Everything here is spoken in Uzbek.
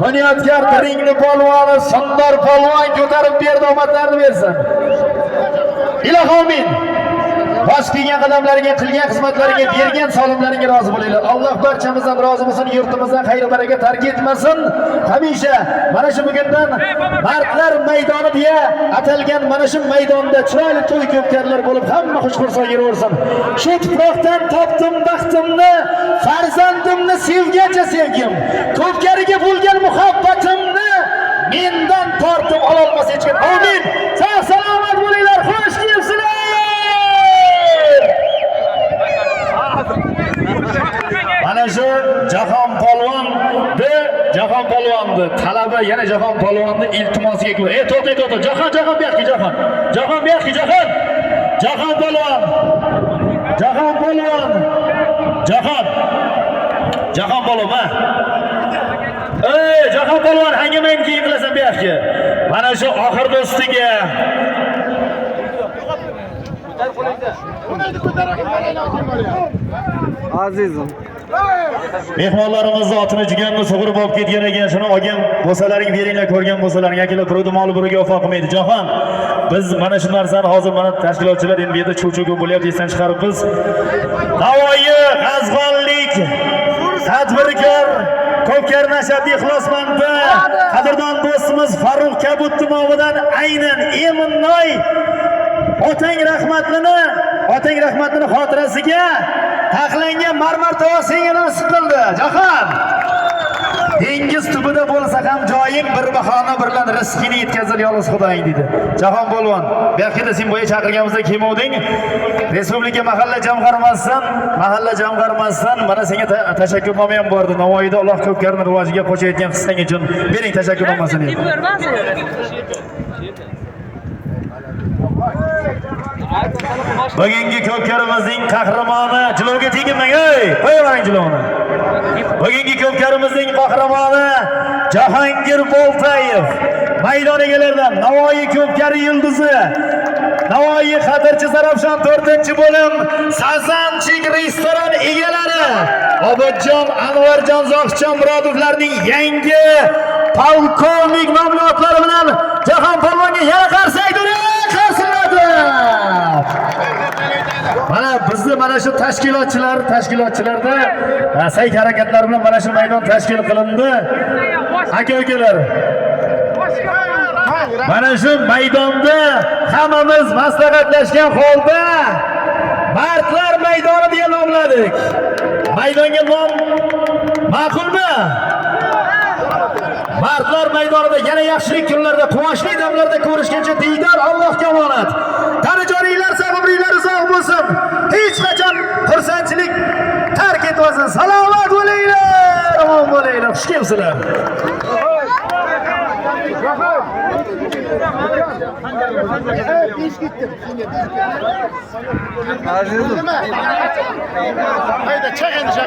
Bunyodkor Tiringli polvoni Sondor polvon ko'tarib berdi, omadlarini bersin. Ilohim amin. Bosh kelgan qadamlariga, qilgan xizmatlariga, bergan solimlariga rozi bo'linglar. Alloh barchamizdan rozi bo'lsin, yurtimizdan xayr baraka tark etmasin. Hamisha mana shu bugundan Mardlar maydoni deya atalgan mana shu maydonda chiroyli to'y ko'pkarlar bo'lib, hamma xushxursand yuraversin. Shu tuproqdan topdim baxtimni, farzandimni sevgancha sevgim. Ko'pkariga bo'lgan muhabbatimni mendan tortib ola olmas hech kim. Amin. Sog' salomat bo'linglar, xush kelibsizlar. Mana shu Jahon polvonni talaba yana Jahon polvonni iltimosiga ko'ra. To'xta. Jahon bu yoqqa Jahon. Jahon bu yoqqa Jahon. Jahon polvon. Jahon polvon ha. Jahon polvon hangamayni keyin qilasan bu yoqqa. Mana shu oxir do'stiga Azizim. mehmonlarimizni otini jiganni sug'urib olib ketgan ekan, shuni olgan bo'lsalaring beringlar, ko'rgan bo'lsalaring, akilar birovni moli biriga vafo qilmaydi. Jahon, biz mana shu narsani hozir mana tashkilotchilar endi bu yerda chuv-chuv bo'lyapti, esdan chiqarib biz Navoiy g'azg'onlik tadbirkor Ko'pkar Nashad ixlosmandi qadrdon do'stimiz Farruh Kabut nomidan aynan Eminnoy otang rahmatini xotirasiga taxlangan marmar tovoq senga nasib qildi. Jahon, dengiz tubida bo'lsa ham joying bir bahona bilan rizqini yetkazil yolg'iz Xudoing dedi. Jahon polvon, bu yoqda sen bo'yi chaqirganimizda kelmovding. Respublika mahalla jamg'armasidan mana senga tashakkurnoma ham bordi. Navoiyda Alloh Ko'pkarning rivojiga qo'shayotgan hissang uchun bering tashakkurnomasini. Bugungi Ko'pkarimizning qahramoni jilovga tegmang, qo'yavering jilovni. Bugungi Ko'pkarimizning qahramoni Jahongir Boltayev, maydon egalaridan Navoiy Ko'pkari yulduzi, Navoiy Xatirchi Zarafshon 4-bo'lim Sazanchik restoran egalari Obodjon Anvarjon Zohidjon Murodovlarning yangi polkovnik ma'lumotlari bilan Jahon polvonga yana qarsak mana bizni mana shu tashkilotchilarda sayt harakatlar bilan mana shu maydon tashkil qilindi. Aka-ukalar, mana shu maydonda hammamiz maslahatlashgan holda Mardlar maydoni deya nomladik. Maydonga nom ma'qulmi? Mardlar maydonida yana yaxshilik kunlarda, quvonchli damlarda ko'rishguncha diydor Allohga omonat. Tanijoringlar, sabriylar uzoq bo'lsin. Hech qachon xursandchilik tark etmasin. Salomat bo'linglar, omon bo'linglar, xush kelibsizlar. Azizim.